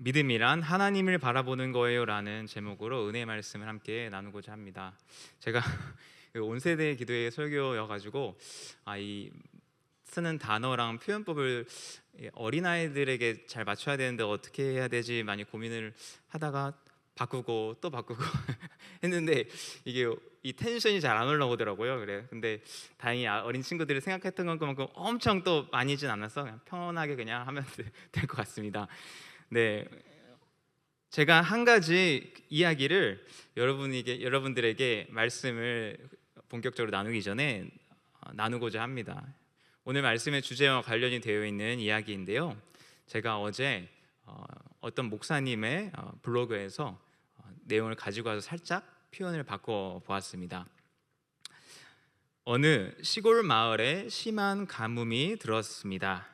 믿음이란 하나님을 바라보는 거예요라는 제목으로 은혜 말씀을 함께 나누고자 합니다. 제가 온 세대 기도회 설교여가지고 이 쓰는 단어랑 표현법을 어린아이들에게 잘 맞춰야 되는데 어떻게 해야 되지 많이 고민을 하다가 바꾸고 또 바꾸고 했는데 이게 이 텐션이 잘 안 올라오더라고요. 그래. 근데 다행히 어린 친구들이 생각했던 것만큼 엄청 또 많이진 않아서 그냥 편하게 그냥 하면 될 것 같습니다. 네, 제가 한 가지 이야기를 여러분들에게 말씀을 본격적으로 나누기 전에 나누고자 합니다. 오늘 말씀의 주제와 관련이 되어 있는 이야기인데요. 제가 어제 어떤 목사님의 블로그에서 내용을 가지고 와서 살짝 표현을 바꿔 보았습니다. 어느 시골 마을에 심한 가뭄이 들었습니다.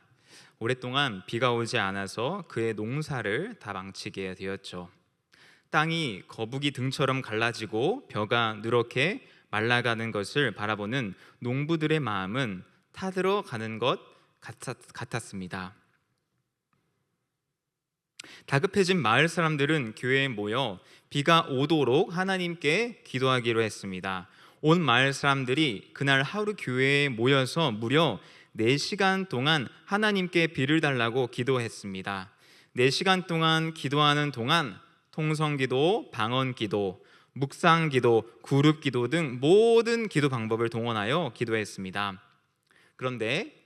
오랫동안 비가 오지 않아서 그의 농사를 다 망치게 되었죠. 땅이 거북이 등처럼 갈라지고 벼가 누렇게 말라가는 것을 바라보는 농부들의 마음은 타들어 가는 것 같았습니다. 다급해진 마을 사람들은 교회에 모여 비가 오도록 하나님께 기도하기로 했습니다. 온 마을 사람들이 그날 하루 교회에 모여서 무려 4시간 동안 하나님께 비를 달라고 기도했습니다. 4시간 동안 기도하는 동안 통성기도, 방언기도, 묵상기도, 그룹기도 등 모든 기도 방법을 동원하여 기도했습니다. 그런데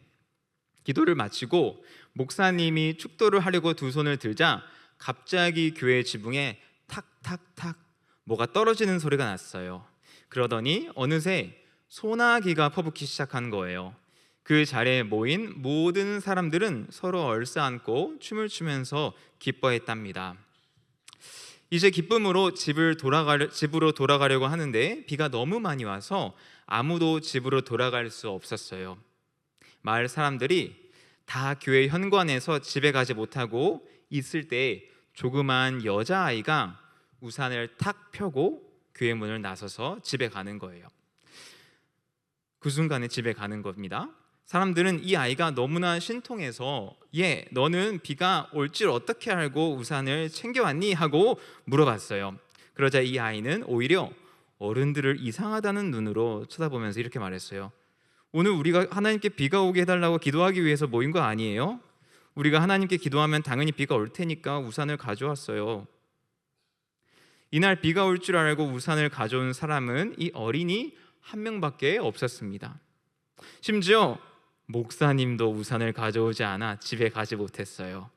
기도를 마치고 목사님이 축도를 하려고 두 손을 들자 갑자기 교회 지붕에 탁탁탁 뭐가 떨어지는 소리가 났어요. 그러더니 어느새 소나기가 퍼붓기 시작한 거예요. 그 자리에 모인 모든 사람들은 서로 얼싸안고 춤을 추면서 기뻐했답니다. 이제 기쁨으로 집으로 돌아가려고 하는데 비가 너무 많이 와서 아무도 집으로 돌아갈 수 없었어요. 마을 사람들이 다 교회 현관에서 집에 가지 못하고 있을 때 조그만 여자아이가 우산을 탁 펴고 교회 문을 나서서 집에 가는 거예요. 그 순간에 집에 가는 겁니다. 사람들은 이 아이가 너무나 신통해서 너는 비가 올 줄 어떻게 알고 우산을 챙겨왔니? 하고 물어봤어요. 그러자 이 아이는 오히려 어른들을 이상하다는 눈으로 쳐다보면서 이렇게 말했어요. 오늘 우리가 하나님께 비가 오게 해달라고 기도하기 위해서 모인 거 아니에요? 우리가 하나님께 기도하면 당연히 비가 올 테니까 우산을 가져왔어요. 이날 비가 올 줄 알고 우산을 가져온 사람은 이 어린이 한 명밖에 없었습니다. 심지어 목사님도 우산을 가져오지 않아 집에 가지 못했어요.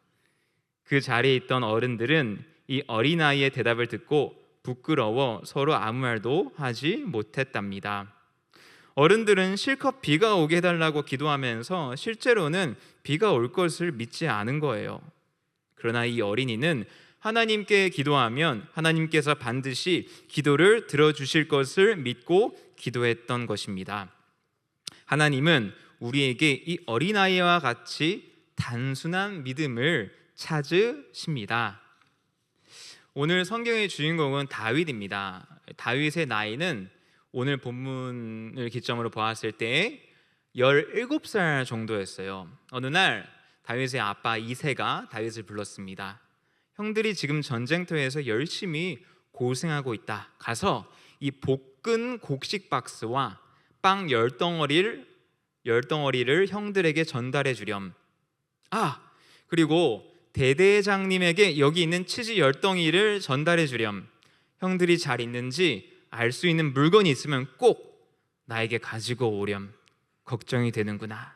그 자리에 있던 어른들은 이 어린아이의 대답을 듣고 부끄러워 서로 아무 말도 하지 못했답니다. 어른들은 실컷 비가 오게 해달라고 기도하면서 실제로는 비가 올 것을 믿지 않은 거예요. 그러나 이 어린이는 하나님께 기도하면 하나님께서 반드시 기도를 들어주실 것을 믿고 기도했던 것입니다. 하나님은 우리에게 이 어린아이와 같이 단순한 믿음을 찾으십니다. 오늘 성경의 주인공은 다윗입니다. 다윗의 나이는 오늘 본문을 기점으로 보았을 때 17살 정도였어요. 어느 날 다윗의 아빠 이새가 다윗을 불렀습니다. 형들이 지금 전쟁터에서 열심히 고생하고 있다. 가서 이 볶은 곡식 박스와 빵 10덩어리를 형들에게 전달해 주렴. 그리고 대대장님에게 여기 있는 치즈 10덩이를 전달해 주렴. 형들이 잘 있는지 알 수 있는 물건이 있으면 꼭 나에게 가지고 오렴. 걱정이 되는구나.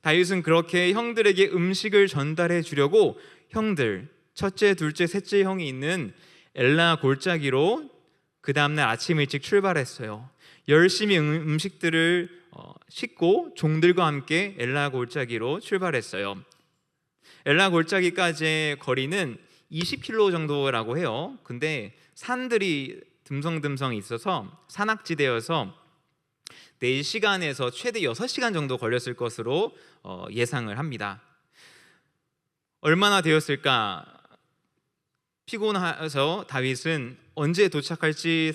다윗은 그렇게 형들에게 음식을 전달해 주려고 형들, 첫째, 둘째, 셋째 형이 있는 엘라 골짜기로 그 다음날 아침 일찍 출발했어요. 열심히 음식들을 싣고 종들과 함께 엘라 골짜기로 출발했어요. 엘라 골짜기까지의 거리는 20km 정도라고 해요. 근데 산들이 듬성듬성 있어서 산악지대여서 4시간에서 최대 6시간 정도 걸렸을 것으로 예상을 합니다. 얼마나 되었을까? 피곤해서 다윗은 언제 도착할지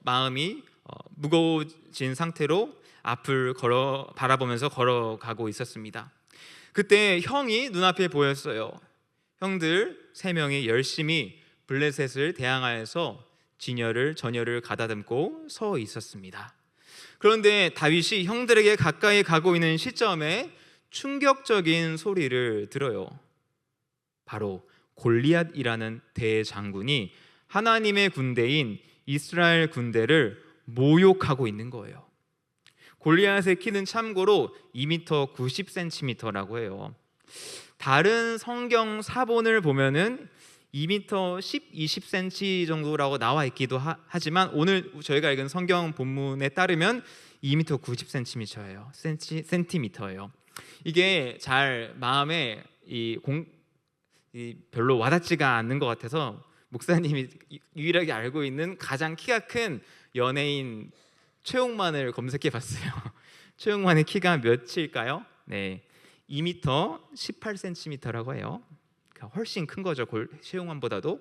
마음이 무거워진 상태로 앞을 바라보면서 걸어가고 있었습니다. 그때 형이 눈앞에 보였어요. 형들 3명이 열심히 블레셋을 대항하여서 전열을 가다듬고 서 있었습니다. 그런데 다윗이 형들에게 가까이 가고 있는 시점에 충격적인 소리를 들어요. 바로 골리앗이라는 대장군이 하나님의 군대인 이스라엘 군대를 모욕하고 있는 거예요. 골리앗의 키는 참고로 2m 90cm라고 해요. 다른 성경 사본을 보면은 2m 10, 20cm 정도라고 나와 있기도 하지만 오늘 저희가 읽은 성경 본문에 따르면 2m 90cm예요. 센티미터예요. 이게 잘 마음에 별로 와닿지가 않는 것 같아서 목사님이 유일하게 알고 있는 가장 키가 큰 연예인 최용만을 검색해봤어요. 최용만의 키가 몇일까요? 네, 2m 18cm라고 해요. 그러니까 훨씬 큰 거죠, 최용만보다도.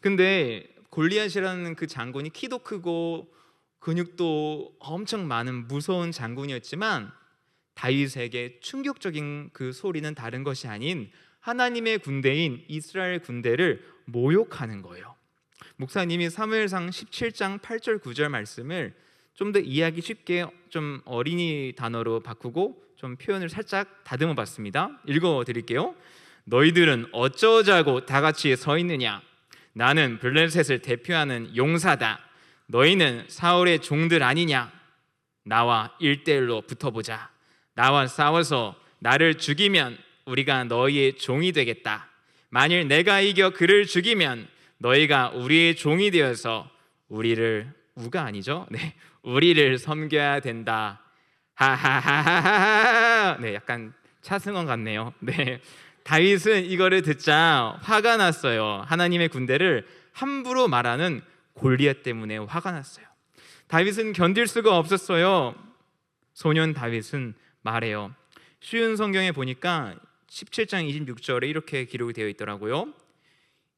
근데 골리앗이라는 그 장군이 키도 크고 근육도 엄청 많은 무서운 장군이었지만 다윗에게 충격적인 그 소리는 다른 것이 아닌 하나님의 군대인 이스라엘 군대를 모욕하는 거예요. 목사님이 사무엘상 17장 8절 9절 말씀을 좀 더 이해하기 쉽게 좀 어린이 단어로 바꾸고 좀 표현을 살짝 다듬어 봤습니다. 읽어 드릴게요. 너희들은 어쩌자고 다 같이 서 있느냐? 나는 블레셋을 대표하는 용사다. 너희는 사울의 종들 아니냐? 나와 1대1로 붙어보자. 나와 싸워서 나를 죽이면 우리가 너희의 종이 되겠다. 만일 내가 이겨 그를 죽이면 너희가 우리의 종이 되어서 우리를 섬겨야 된다. 하하하하하. 네, 약간 차승원 같네요. 네, 다윗은 이거를 듣자 화가 났어요. 하나님의 군대를 함부로 말하는 골리앗 때문에 화가 났어요. 다윗은 견딜 수가 없었어요. 소년 다윗은 말해요. 쉬운 성경에 보니까 17장 26절에 이렇게 기록이 되어 있더라고요.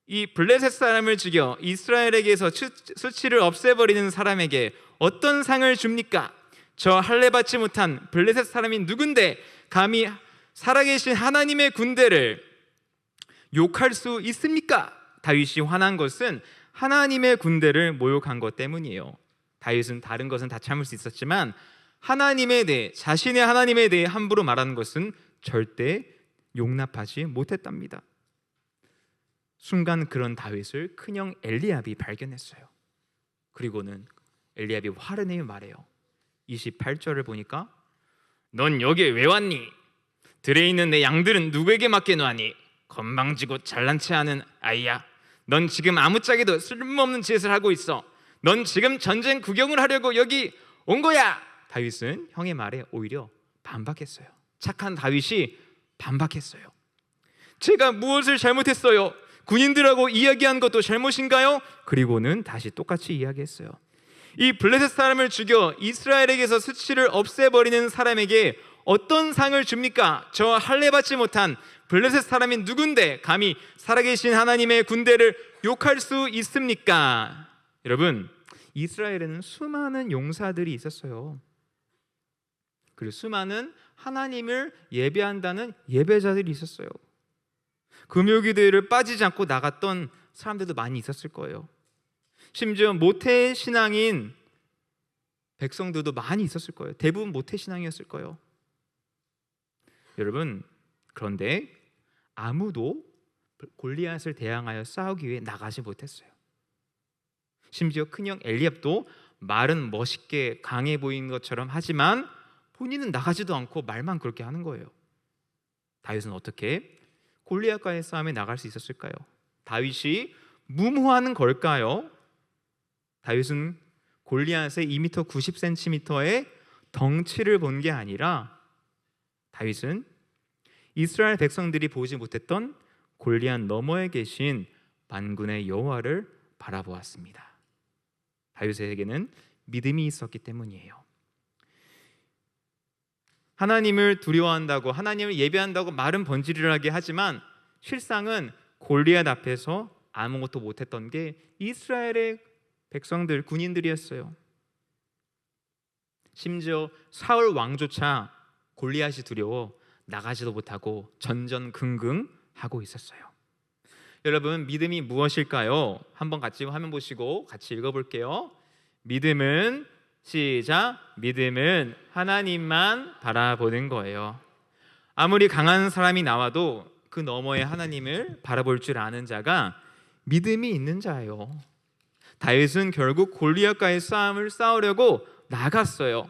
이 블레셋 사람을 죽여 이스라엘에게서 수치를 없애버리는 사람에게 어떤 상을 줍니까? 저 할례 받지 못한 블레셋 사람이 누군데 감히 살아계신 하나님의 군대를 욕할 수 있습니까? 다윗이 화난 것은 하나님의 군대를 모욕한 것 때문이에요. 다윗은 다른 것은 다 참을 수 있었지만 자신의 하나님에 대해 함부로 말하는 것은 절대 용납하지 못했답니다. 순간 그런 다윗을 큰형 엘리압이 발견했어요. 그리고는 엘리압이 화를 내며 말해요. 28절을 보니까 넌 여기에 왜 왔니? 들에 있는 내 양들은 누구에게 맡겨놓았니? 건방지고 잘난 체하는 아이야. 넌 지금 아무짝에도 쓸모없는 짓을 하고 있어. 넌 지금 전쟁 구경을 하려고 여기 온 거야. 다윗은 형의 말에 오히려 반박했어요. 착한 다윗이 반박했어요. 제가 무엇을 잘못했어요? 군인들하고 이야기한 것도 잘못인가요? 그리고는 다시 똑같이 이야기했어요. 이 블레셋 사람을 죽여 이스라엘에게서 수치를 없애버리는 사람에게 어떤 상을 줍니까? 저 할례 받지 못한 블레셋 사람이 누군데 감히 살아계신 하나님의 군대를 욕할 수 있습니까? 여러분, 이스라엘에는 수많은 용사들이 있었어요. 그리고 수많은 하나님을 예배한다는 예배자들이 있었어요. 금요기도회를 빠지지 않고 나갔던 사람들도 많이 있었을 거예요. 심지어 모태신앙인 백성들도 많이 있었을 거예요. 대부분 모태신앙이었을 거예요. 여러분, 그런데 아무도 골리앗을 대항하여 싸우기 위해 나가지 못했어요. 심지어 큰형 엘리압도 말은 멋있게 강해 보이는 것처럼 하지만 본인은 나가지도 않고 말만 그렇게 하는 거예요. 다윗은 어떻게 골리앗과의 싸움에 나갈 수 있었을까요? 다윗이 무모하는 걸까요? 다윗은 골리앗의 2m 90cm의 덩치를 본 게 아니라 다윗은 이스라엘 백성들이 보지 못했던 골리앗 너머에 계신 만군의 여호와를 바라보았습니다. 다윗에게는 믿음이 있었기 때문이에요. 하나님을 두려워한다고, 하나님을 예배한다고 말은 번지르르하게 하지만 실상은 골리앗 앞에서 아무것도 못했던 게 이스라엘의 백성들, 군인들이었어요. 심지어 사울 왕조차 골리앗이 두려워 나가지도 못하고 전전긍긍 하고 있었어요. 여러분, 믿음이 무엇일까요? 한번 같이 화면 보시고 같이 읽어볼게요. 믿음은 시작. 믿음은 하나님만 바라보는 거예요. 아무리 강한 사람이 나와도 그 너머의 하나님을 바라볼 줄 아는 자가 믿음이 있는 자예요. 다윗은 결국 골리앗과의 싸움을 싸우려고 나갔어요.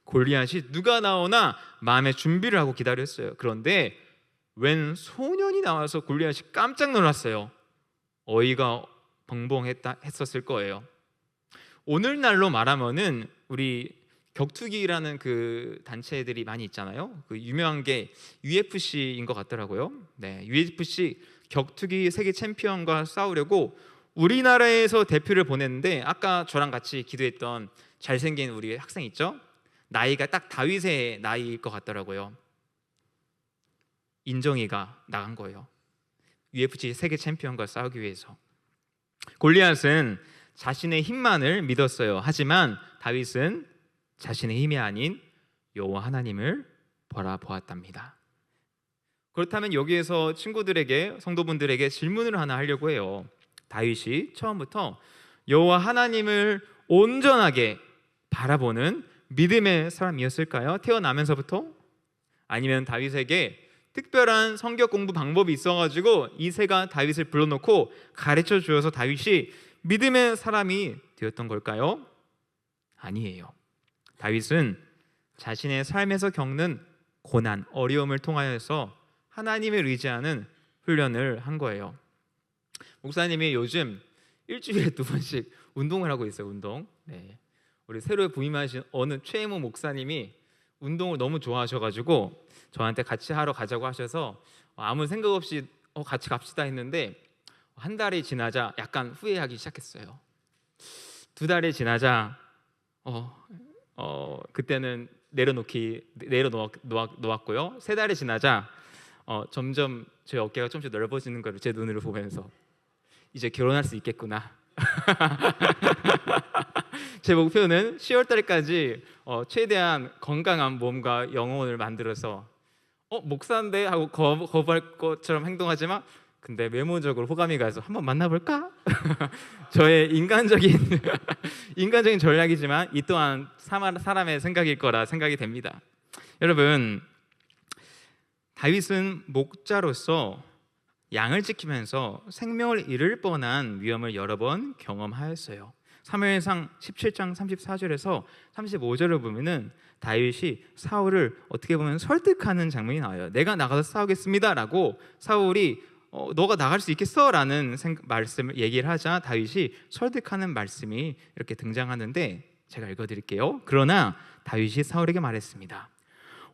골리앗이 누가 나오나 마음의 준비를 하고 기다렸어요. 그런데 웬 소년이 나와서 골리앗이 깜짝 놀랐어요. 어이가 벙벙했었을 거예요. 오늘날로 말하면은 우리 격투기라는 그 단체들이 많이 있잖아요. 그 유명한 게 UFC인 것 같더라고요. 네, UFC 격투기 세계 챔피언과 싸우려고 우리나라에서 대표를 보냈는데, 아까 저랑 같이 기도했던 잘생긴 우리 학생 있죠? 나이가 딱 다윗의 나이일 것 같더라고요. 인정이가 나간 거예요. UFC 세계 챔피언과 싸우기 위해서. 골리앗은 자신의 힘만을 믿었어요. 하지만 다윗은 자신의 힘이 아닌 여호와 하나님을 바라보았답니다. 그렇다면 여기에서 친구들에게, 성도분들에게 질문을 하나 하려고 해요. 다윗이 처음부터 여호와 하나님을 온전하게 바라보는 믿음의 사람이었을까요? 태어나면서부터? 아니면 다윗에게 특별한 성경 공부 방법이 있어가지고 이새가 다윗을 불러놓고 가르쳐 주어서 다윗이 믿음의 사람이 되었던 걸까요? 아니에요. 다윗은 자신의 삶에서 겪는 고난, 어려움을 통하여서 하나님을 의지하는 훈련을 한 거예요. 목사님이 요즘 일주일에 2번씩 운동을 하고 있어요. 운동. 네. 우리 새로 부임하신 어느 최모 목사님이 운동을 너무 좋아하셔가지고 저한테 같이 하러 가자고 하셔서 아무 생각 없이 같이 갑시다 했는데, 한 달이 지나자 약간 후회하기 시작했어요. 2달이 지나자 그때는 내려놓았고요. 3달이 지나자 점점 제 어깨가 조금씩 넓어지는 걸 제 눈으로 보면서 이제 결혼할 수 있겠구나. 제 목표는 10월 달까지 최대한 건강한 몸과 영혼을 만들어서 목사인데 하고 거부할 것처럼 행동하지만, 근데 외모적으로 호감이 가서 한번 만나볼까? 저의 인간적인 전략이지만 이 또한 사람의 생각일 거라 생각이 됩니다. 여러분, 다윗은 목자로서 양을 지키면서 생명을 잃을 뻔한 위험을 여러 번 경험하였어요. 사무엘상 17장 34절에서 35절을 보면은 다윗이 사울을 어떻게 보면 설득하는 장면이 나와요. 내가 나가서 싸우겠습니다라고 사울이 너가 나갈 수 있겠어? 라는 말씀을 얘기를 하자 다윗이 설득하는 말씀이 이렇게 등장하는데, 제가 읽어드릴게요. 그러나 다윗이 사울에게 말했습니다.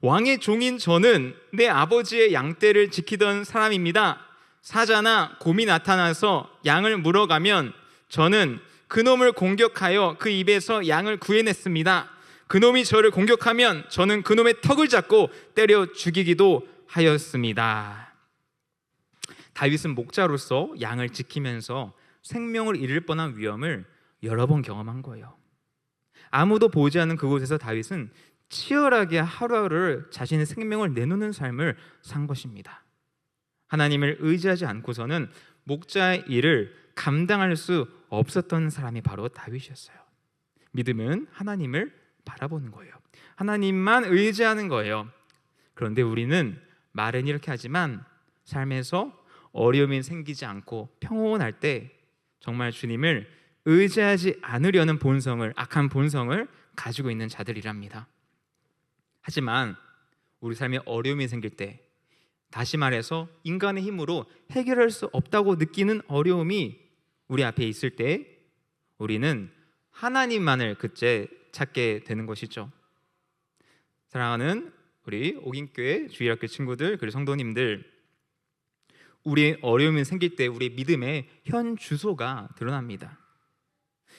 왕의 종인 저는 내 아버지의 양떼를 지키던 사람입니다. 사자나 곰이 나타나서 양을 물어가면 저는 그놈을 공격하여 그 입에서 양을 구해냈습니다. 그놈이 저를 공격하면 저는 그놈의 턱을 잡고 때려 죽이기도 하였습니다. 다윗은 목자로서 양을 지키면서 생명을 잃을 뻔한 위험을 여러 번 경험한 거예요. 아무도 보지 않는 그곳에서 다윗은 치열하게 하루하루를 자신의 생명을 내놓는 삶을 산 것입니다. 하나님을 의지하지 않고서는 목자의 일을 감당할 수 없었던 사람이 바로 다윗이었어요. 믿음은 하나님을 바라보는 거예요. 하나님만 의지하는 거예요. 그런데 우리는 말은 이렇게 하지만 삶에서 어려움이 생기지 않고 평온할 때 정말 주님을 의지하지 않으려는 본성을, 악한 본성을 가지고 있는 자들이랍니다. 하지만 우리 삶에 어려움이 생길 때, 다시 말해서 인간의 힘으로 해결할 수 없다고 느끼는 어려움이 우리 앞에 있을 때 우리는 하나님만을 그때 찾게 되는 것이죠. 사랑하는 우리 옥인교회 주일학교 친구들, 그리고 성도님들, 우리의 어려움이 생길 때 우리의 믿음의 현 주소가 드러납니다.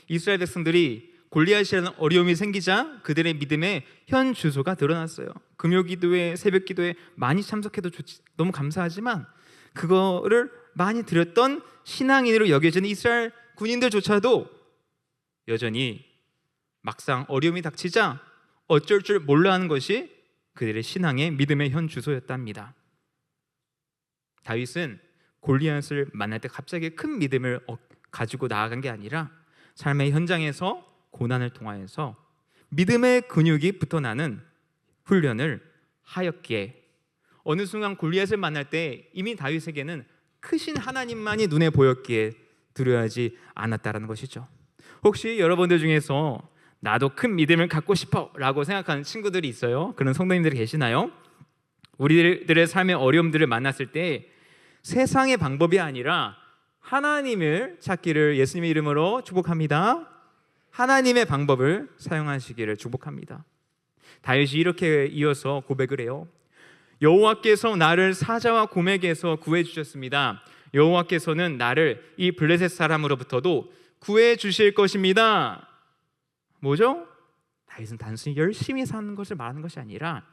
이스라엘 백성들이 골리앗이라는 어려움이 생기자 그들의 믿음의 현 주소가 드러났어요. 금요기도회, 새벽기도에 많이 참석해도 너무 감사하지만 그거를 많이 드렸던 신앙인으로 여겨지는 이스라엘 군인들조차도 여전히 막상 어려움이 닥치자 어쩔 줄 몰라 하는 것이 그들의 신앙의 믿음의 현 주소였답니다. 다윗은 골리앗을 만날 때 갑자기 큰 믿음을 가지고 나아간 게 아니라 삶의 현장에서 고난을 통하여서 믿음의 근육이 붙어나는 훈련을 하였기에 어느 순간 골리앗을 만날 때 이미 다윗에게는 크신 하나님만이 눈에 보였기에 두려워하지 않았다라는 것이죠. 혹시 여러분들 중에서 나도 큰 믿음을 갖고 싶어 라고 생각하는 친구들이 있어요? 그런 성도님들이 계시나요? 우리들의 삶의 어려움들을 만났을 때 세상의 방법이 아니라 하나님을 찾기를 예수님의 이름으로 축복합니다. 하나님의 방법을 사용하시기를 축복합니다. 다윗이 이렇게 이어서 고백을 해요. 여호와께서 나를 사자와 곰에게서 구해 주셨습니다. 여호와께서는 나를 이 블레셋 사람으로부터도 구해 주실 것입니다. 뭐죠? 다윗은 단순히 열심히 사는 것을 말하는 것이 아니라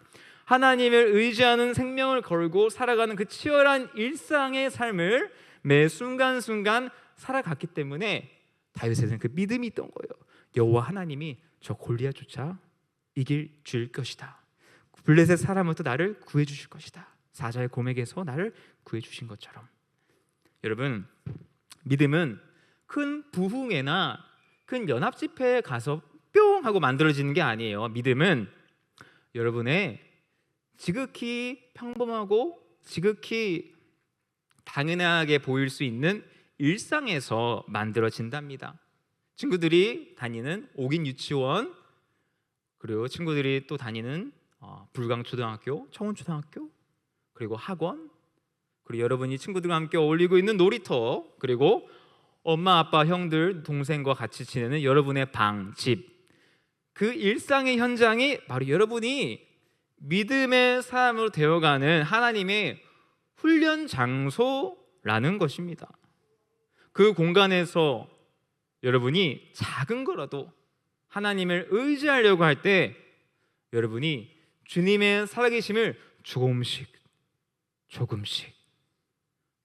하나님을 의지하는 생명을 걸고 살아가는 그 치열한 일상의 삶을 매 순간순간 살아갔기 때문에 다윗에는 그 믿음이 있던 거예요. 여호와 하나님이 저 골리앗조차 이길 줄 것이다. 블레셋 사람부터 나를 구해 주실 것이다. 사자의 곰에게서 나를 구해 주신 것처럼. 여러분, 믿음은 큰 부흥회나 큰 연합 집회에 가서 뿅 하고 만들어지는 게 아니에요. 믿음은 여러분의 지극히 평범하고 지극히 당연하게 보일 수 있는 일상에서 만들어진답니다. 친구들이 다니는 옥인 유치원, 그리고 친구들이 또 다니는 불광초등학교, 청운초등학교, 그리고 학원, 그리고 여러분이 친구들과 함께 어울리고 있는 놀이터, 그리고 엄마, 아빠, 형들, 동생과 같이 지내는 여러분의 방, 집, 그 일상의 현장이 바로 여러분이 믿음의 삶으로 되어가는 하나님의 훈련 장소라는 것입니다. 그 공간에서 여러분이 작은 거라도 하나님을 의지하려고 할 때 여러분이 주님의 살아계심을 조금씩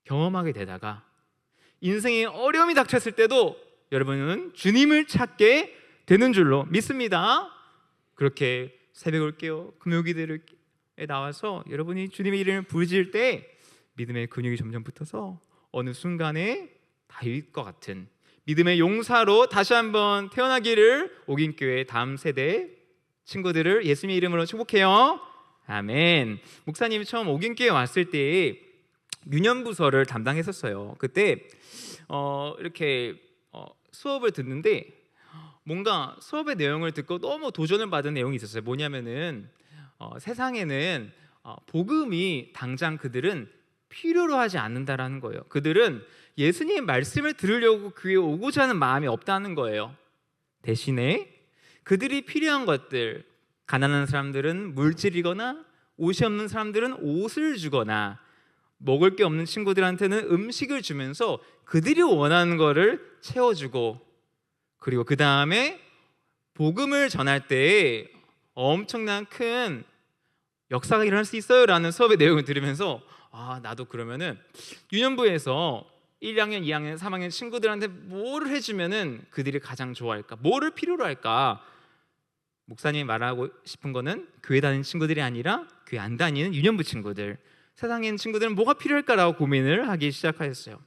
경험하게 되다가 인생에 어려움이 닥쳤을 때도 여러분은 주님을 찾게 되는 줄로 믿습니다. 그렇게 새벽 올게요, 금요기들에 나와서 여러분이 주님의 이름을 부르짖을 때 믿음의 근육이 점점 붙어서 어느 순간에 다윗과 같은 믿음의 용사로 다시 한번 태어나기를 옥인교회 다음 세대 친구들을 예수님의 이름으로 축복해요. 아멘. 목사님이 처음 옥인교회 왔을 때 유년부서를 담당했었어요. 그때 이렇게 수업을 듣는데 뭔가 수업의 내용을 듣고 너무 도전을 받은 내용이 있었어요. 뭐냐면은 세상에는 복음이 당장 그들은 필요로 하지 않는다라는 거예요. 그들은 예수님의 말씀을 들으려고 교회에 오고자 하는 마음이 없다는 거예요. 대신에 그들이 필요한 것들, 가난한 사람들은 물질이거나 옷이 없는 사람들은 옷을 주거나 먹을 게 없는 친구들한테는 음식을 주면서 그들이 원하는 거를 채워주고, 그리고 그 다음에 복음을 전할 때 엄청난 큰 역사가 일어날 수 있어요 라는 수업의 내용을 들으면서 나도 그러면은 유년부에서 1학년, 2학년, 3학년 친구들한테 뭐를 해주면은 그들이 가장 좋아할까? 뭐를 필요로 할까? 목사님이 말하고 싶은 거는 교회 다니는 친구들이 아니라 교회 안 다니는 유년부 친구들, 세상에 있는 친구들은 뭐가 필요할까라고 고민을 하기 시작하였어요.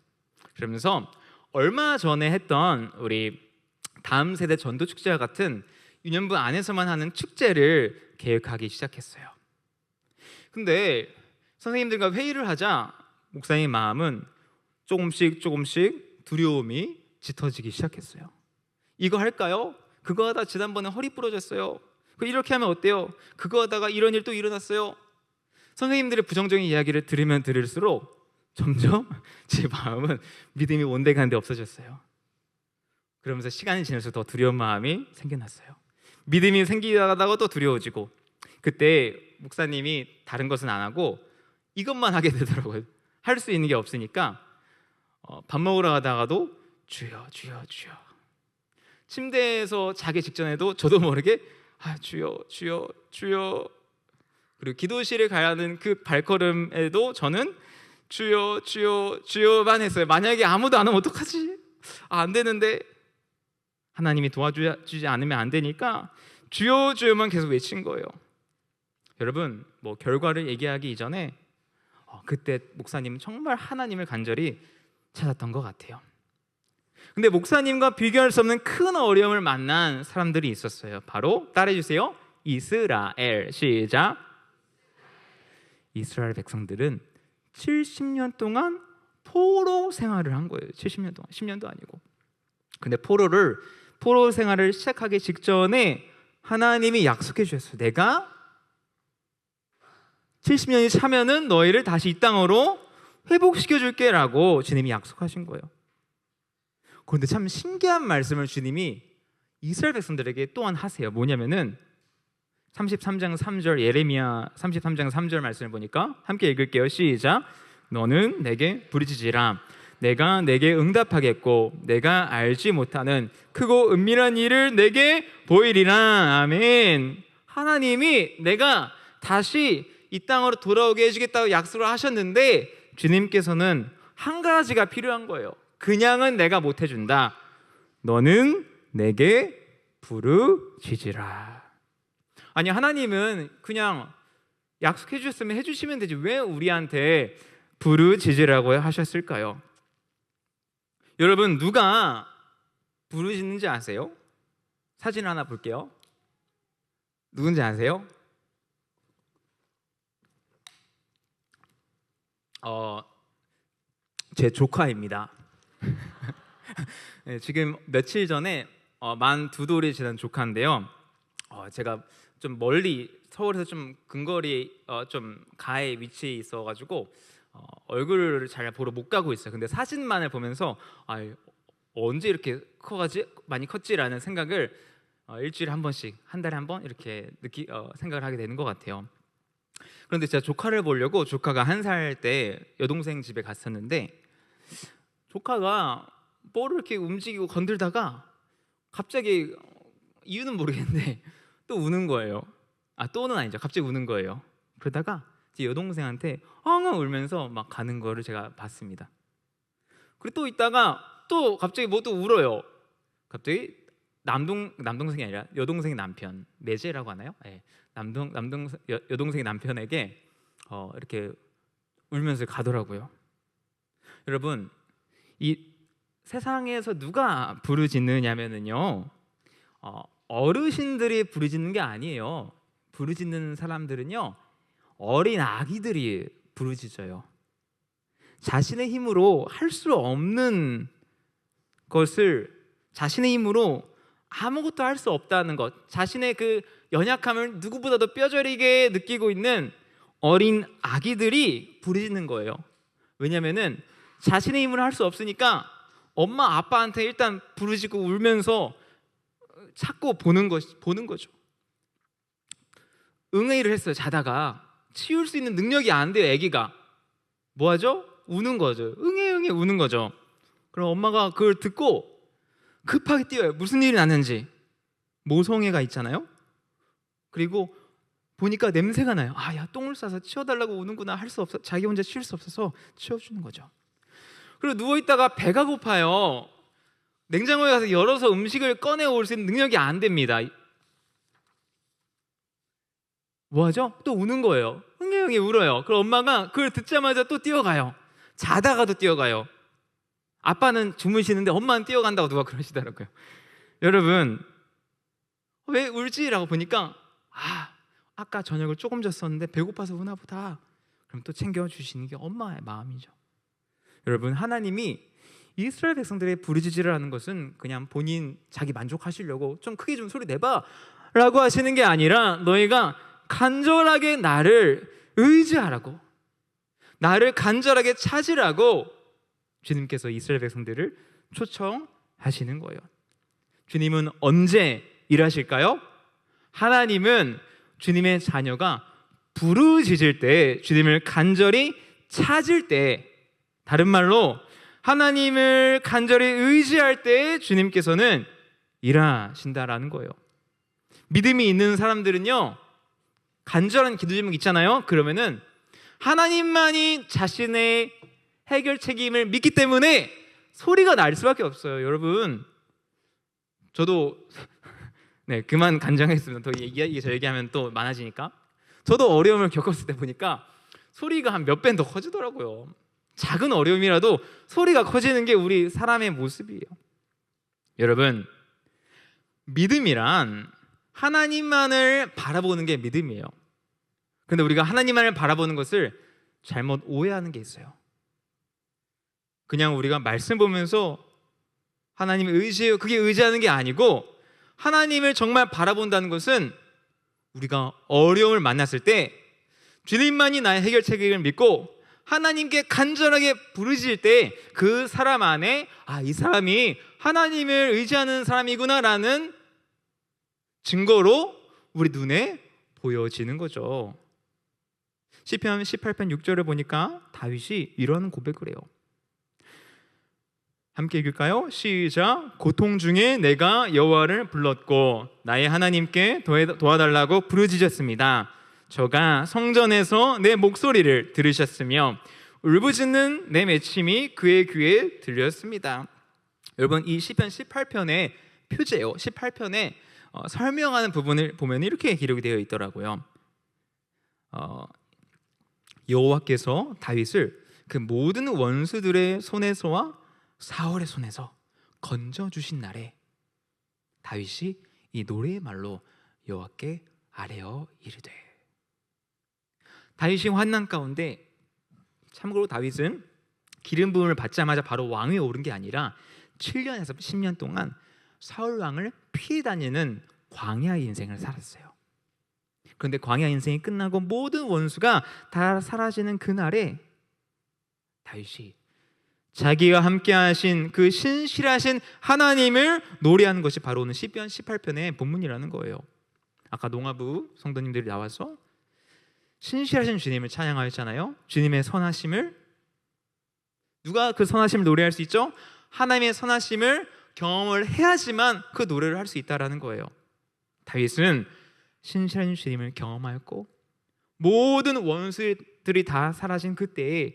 그러면서 얼마 전에 했던 우리 다음 세대 전도 축제와 같은 유년부 안에서만 하는 축제를 계획하기 시작했어요. 근데 선생님들과 회의를 하자 목사님 마음은 조금씩 두려움이 짙어지기 시작했어요. 이거 할까요? 그거 하다 지난번에 허리 부러졌어요. 이렇게 하면 어때요? 그거 하다가 이런 일 또 일어났어요. 선생님들의 부정적인 이야기를 들으면 들을수록 점점 제 마음은 믿음이 온데간데 없어졌어요. 그러면서 시간이 지날수록 더 두려운 마음이 생겨났어요. 믿음이 생기다가 또 두려워지고, 그때 목사님이 다른 것은 안 하고 이것만 하게 되더라고요. 할 수 있는 게 없으니까 밥 먹으러 가다가도 주여 주여 주여, 침대에서 자기 직전에도 저도 모르게 주여 주여 주여, 그리고 기도실에 가야 하는 그 발걸음에도 저는 주여 주여 주여만 했어요. 만약에 아무도 안 오면 어떡하지? 안 되는데 하나님이 도와주지 않으면 안 되니까 주여 주여만 계속 외친 거예요. 여러분, 뭐 결과를 얘기하기 이전에 그때 목사님은 정말 하나님을 간절히 찾았던 것 같아요. 근데 목사님과 비교할 수 없는 큰 어려움을 만난 사람들이 있었어요. 바로 따라해주세요. 이스라엘. 시작. 이스라엘 백성들은 70년 동안 포로 생활을 한 거예요. 70년 동안, 10년도 아니고. 근데 포로 생활을 시작하기 직전에 하나님이 약속해 주셨어요. 내가 70년이 차면은 너희를 다시 이 땅으로 회복시켜 줄게 라고 주님이 약속하신 거예요. 그런데 참 신기한 말씀을 주님이 이스라엘 백성들에게 또한 하세요. 뭐냐면은 33장 3절, 예레미야 33장 3절 말씀을 보니까 함께 읽을게요. 시작. 너는 내게 부르짖으라. 내가 내게 응답하겠고 내가 알지 못하는 크고 은밀한 일을 내게 보이리라. 아멘. 하나님이 내가 다시 이 땅으로 돌아오게 해주겠다고 약속을 하셨는데 주님께서는 한 가지가 필요한 거예요. 그냥은 내가 못 해준다. 너는 내게 부르짖으라. 아니, 하나님은 그냥 약속해 주셨으면 해주시면 되지 왜 우리한테 부르짖으라고 하셨을까요? 여러분, 누가 부르짖는지 아세요? 사진 하나 볼게요. 누군지 아세요? 제 조카입니다. 네, 지금 며칠 전에 만 2돌이 지난 조카인데요. 제가 좀 멀리 서울에서 좀 근거리 좀 가에 위치해 있어가지고 얼굴을 잘 보러 못 가고 있어요. 근데 사진만을 보면서 언제 이렇게 커가지 많이 컸지라는 생각을 일주일에 한 번씩, 한 달에 한 번 이렇게 생각을 하게 되는 것 같아요. 그런데 제가 조카를 보려고 조카가 1살 때 여동생 집에 갔었는데 조카가 볼을 이렇게 움직이고 건들다가 갑자기 이유는 모르겠는데 또 우는 거예요. 또는 아니죠. 갑자기 우는 거예요. 그러다가 제 여동생한테 엉엉 울면서 막 가는 거를 제가 봤습니다. 그리고 또 있다가 또 갑자기 뭐 또 울어요. 갑자기 남동생이 아니라 여동생의 남편, 매제라고 하나요? 네. 여동생의 남편에게 이렇게 울면서 가더라고요. 여러분, 이 세상에서 누가 부르짖느냐면요, 어르신들이 부르짖는 게 아니에요. 부르짖는 사람들은요, 어린 아기들이 부르짖어요. 자신의 힘으로 할 수 없는 것을 자신의 힘으로 아무것도 할 수 없다는 것, 자신의 그 연약함을 누구보다도 뼈저리게 느끼고 있는 어린 아기들이 부르짖는 거예요. 왜냐하면은 자신의 힘으로 할 수 없으니까 엄마 아빠한테 일단 부르짖고 울면서 찾고 보는 거죠. 응애를 했어요. 자다가 치울 수 있는 능력이 안 돼요. 아기가 뭐 하죠? 우는 거죠. 응애 우는 거죠. 그럼 엄마가 그걸 듣고 급하게 뛰어요. 무슨 일이 났는지. 모성애가 있잖아요. 그리고 보니까 냄새가 나요. 야, 똥을 싸서 치워달라고 우는구나. 할 수 없어. 자기 혼자 치울 수 없어서 치워주는 거죠. 그리고 누워있다가 배가 고파요. 냉장고에 가서 열어서 음식을 꺼내올 수 있는 능력이 안 됩니다. 뭐 하죠? 또 우는 거예요. 흥해흥해 울어요. 그럼 엄마가 그걸 듣자마자 또 뛰어가요. 자다가도 뛰어가요. 아빠는 주무시는데 엄마는 뛰어간다고 누가 그러시더라고요. 여러분, 왜 울지? 라고 보니까 아까 저녁을 조금 잤었는데 배고파서 우나 보다. 그럼 또 챙겨주시는 게 엄마의 마음이죠. 여러분, 하나님이 이스라엘 백성들의 부르짖으를 하는 것은 그냥 본인 자기 만족하시려고 좀 크게 좀 소리 내봐 라고 하시는 게 아니라 너희가 간절하게 나를 의지하라고, 나를 간절하게 찾으라고 주님께서 이스라엘 백성들을 초청하시는 거예요. 주님은 언제 일하실까요? 하나님은 주님의 자녀가 부르짖을 때, 주님을 간절히 찾을 때, 다른 말로 하나님을 간절히 의지할 때 주님께서는 일하신다라는 거예요. 믿음이 있는 사람들은요, 간절한 기도 제목 있잖아요. 그러면은 하나님만이 자신의 해결 책임을 믿기 때문에 소리가 날 수밖에 없어요. 여러분, 저도 그만 간증하겠습니다. 더 얘기하면 또 많아지니까. 저도 어려움을 겪었을 때 보니까 소리가 한 몇 배 더 커지더라고요. 작은 어려움이라도 소리가 커지는 게 우리 사람의 모습이에요. 여러분, 믿음이란 하나님만을 바라보는 게 믿음이에요. 그런데 우리가 하나님만을 바라보는 것을 잘못 오해하는 게 있어요. 그냥 우리가 말씀 보면서 하나님을 의지해요, 그게 의지하는 게 아니고, 하나님을 정말 바라본다는 것은 우리가 어려움을 만났을 때 주님만이 나의 해결책을 믿고 하나님께 간절하게 부르짖을 때 그 사람 안에 이 사람이 하나님을 의지하는 사람이구나라는 증거로 우리 눈에 보여지는 거죠. 시편 18편 6절을 보니까 다윗이 이런 고백을 해요. 함께 읽을까요? 시작. 고통 중에 내가 여호와를 불렀고 나의 하나님께 도와달라고 부르짖었습니다. 저가 성전에서 내 목소리를 들으셨으며 울부짖는 내 맺힘이 그의 귀에 들렸습니다. 여러분, 이 시편 18편의 표제요, 18편에 설명하는 부분을 보면 이렇게 기록이 되어 있더라고요. 여호와께서 다윗을 그 모든 원수들의 손에서와 사울의 손에서 건져주신 날에 다윗이 이 노래의 말로 여호와께 아뢰어 이르되. 다윗이 환난 가운데, 참고로 다윗은 기름 부음을 받자마자 바로 왕위에 오른 게 아니라 7년에서 10년 동안 사울 왕을 피해 다니는 광야 인생을 살았어요. 그런데 광야 인생이 끝나고 모든 원수가 다 사라지는 그날에 다윗이 자기와 함께 하신 그 신실하신 하나님을 노래하는 것이 바로 오늘 시편 18편의 본문이라는 거예요. 아까 농아부 성도님들이 나와서 신실하신 주님을 찬양하였잖아요. 주님의 선하심을, 누가 그 선하심을 노래할 수 있죠? 하나님의 선하심을 경험을 해야지만 그 노래를 할 수 있다라는 거예요. 다윗은 신실하신 주님을 경험하였고 모든 원수들이 다 사라진 그때에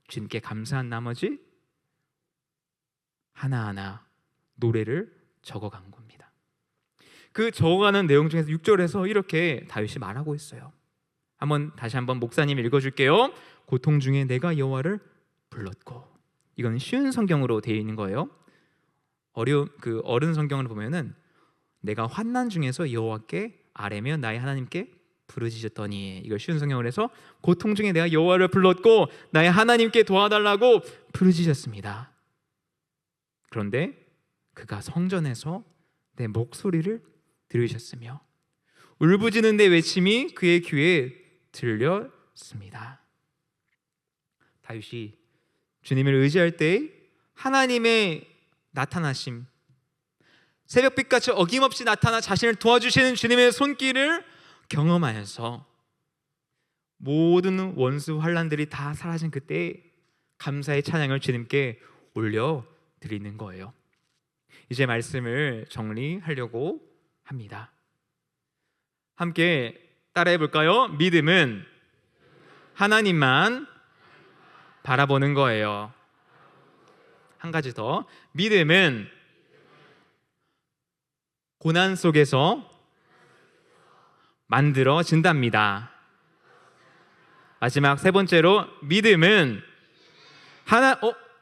주님께 감사한 나머지 하나하나 노래를 적어간 겁니다. 그 적어가는 내용 중에서 6절에서 이렇게 다윗이 말하고 있어요. 다시 한번 목사님 읽어줄게요. 고통 중에 내가 여호와를 불렀고. 이건 쉬운 성경으로 되어 있는 거예요. 어른 성경을 보면은 내가 환난 중에서 여호와께 아뢰며 나의 하나님께 부르짖었더니, 이걸 쉬운 성경을 해서 고통 중에 내가 여호와를 불렀고 나의 하나님께 도와달라고 부르짖었습니다. 그런데 그가 성전에서 내 목소리를 들으셨으며 울부짖는 내 외침이 그의 귀에 들렸습니다. 다윗이 주님을 의지할 때 하나님의 나타나심, 새벽빛같이 어김없이 나타나 자신을 도와주시는 주님의 손길을 경험하여서 모든 원수 환난들이 다 사라진 그때 감사의 찬양을 주님께 올려드리는 거예요. 이제 말씀을 정리하려고 합니다. 함께 따라해 볼까요? 믿음은 하나님만 바라보는 거예요. 한 가지 더. 믿음은 고난 속에서 만들어진답니다. 마지막 세 번째로, 믿음은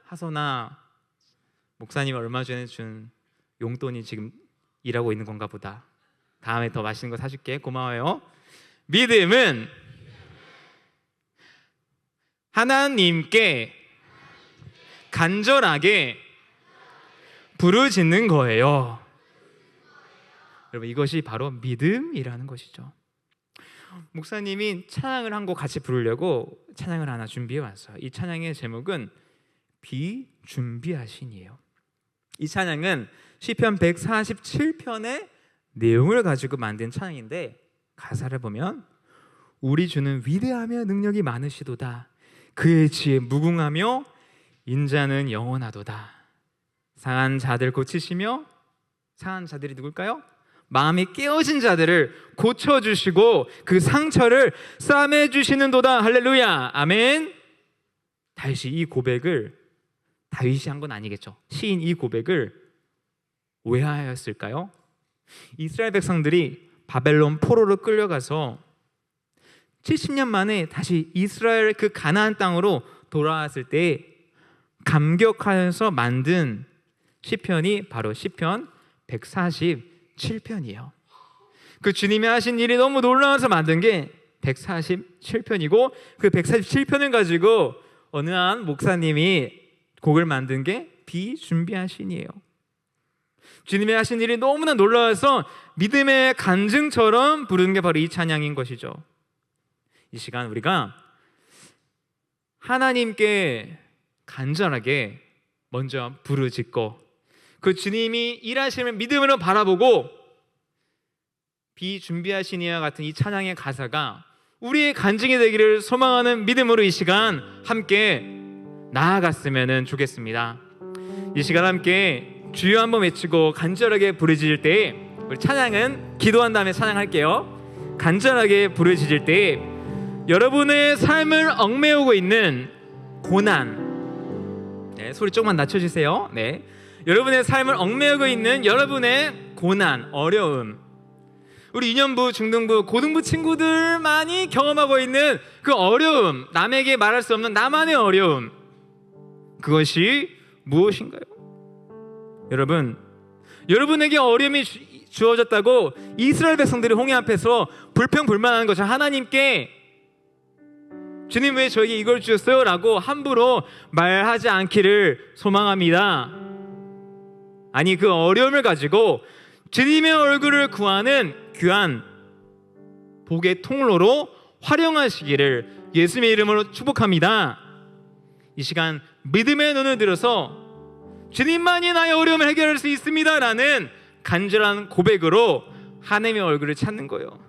하선아, 목사님 얼마 전에 준 용돈이 지금 일하고 있는 건가 보다. 다음에 더 맛있는 거 사줄게. 고마워요. 믿음은 하나님께 간절하게 부르짖는 거예요. 여러분, 이것이 바로 믿음이라는 것이죠. 목사님이 찬양을 한 곡 같이 부르려고 찬양을 하나 준비해 왔어요. 이 찬양의 제목은 비준비하신이에요. 이 찬양은 시편 147편의 내용을 가지고 만든 찬양인데, 가사를 보면 우리 주는 위대하며 능력이 많으시도다. 그의 지혜 무궁하며 인자는 영원하도다. 상한 자들 고치시며, 상한 자들이 누굴까요? 마음이 깨어진 자들을 고쳐주시고 그 상처를 싸매주시는도다. 할렐루야, 아멘. 다윗이 이 고백을, 다윗이 한 건 아니겠죠. 시인 이 고백을 왜 하였을까요? 이스라엘 백성들이 바벨론 포로로 끌려가서 70년 만에 다시 이스라엘 그 가나안 땅으로 돌아왔을 때 감격하여서 만든 시편이 바로 시편 147편이에요. 그 주님이 하신 일이 너무 놀라워서 만든 게 147편이고 그 147편을 가지고 어느 한 목사님이 곡을 만든 게 비준비하신이에요. 주님이 하신 일이 너무나 놀라워서 믿음의 간증처럼 부르는 게 바로 이 찬양인 것이죠. 이 시간 우리가 하나님께 간절하게 먼저 부르짖고 그 주님이 일하시는 믿음으로 바라보고 비준비하신 이와 같은 이 찬양의 가사가 우리의 간증이 되기를 소망하는 믿음으로 이 시간 함께 나아갔으면 좋겠습니다. 이 시간 함께 주여 한번 외치고 간절하게 부르짖을 때 우리 찬양은 기도한 다음에 찬양할게요. 간절하게 부르짖을 때 여러분의 삶을 얽매우고 있는 고난, 네, 소리 조금만 낮춰주세요. 네, 여러분의 삶을 얽매우고 있는 여러분의 고난, 어려움, 우리 유년부, 중등부, 고등부 친구들 많이 경험하고 있는 그 어려움, 남에게 말할 수 없는 나만의 어려움, 그것이 무엇인가요? 여러분, 여러분에게 어려움이 주어졌다고 이스라엘 백성들이 홍해 앞에서 불평불만하는 것을 하나님께 주님 왜 저에게 이걸 주셨어요? 라고 함부로 말하지 않기를 소망합니다. 아니, 그 어려움을 가지고 주님의 얼굴을 구하는 귀한 복의 통로로 활용하시기를 예수님의 이름으로 축복합니다. 이 시간 믿음의 눈을 들어서 주님만이 나의 어려움을 해결할 수 있습니다 라는 간절한 고백으로 하나님의 얼굴을 찾는 거예요.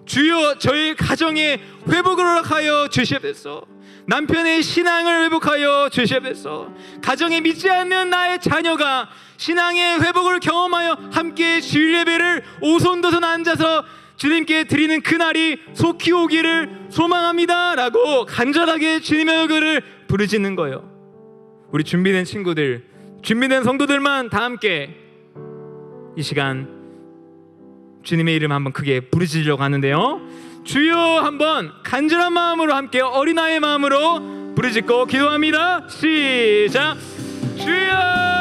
주여 저희 가정의 회복을 허락하여 주시옵소서. 남편의 신앙을 회복하여 주시옵소서. 가정에 믿지 않는 나의 자녀가 신앙의 회복을 경험하여 함께 주일 예배를 오손도손 앉아서 주님께 드리는 그날이 속히 오기를 소망합니다 라고 간절하게 주님의 얼굴을 부르짖는 거예요. 우리 준비된 친구들, 준비된 성도들만 다 함께 이 시간 주님의 이름 한번 크게 부르짖으려고 하는데요. 주여 한번 간절한 마음으로 함께 어린아이의 마음으로 부르짖고 기도합니다. 시작. 주여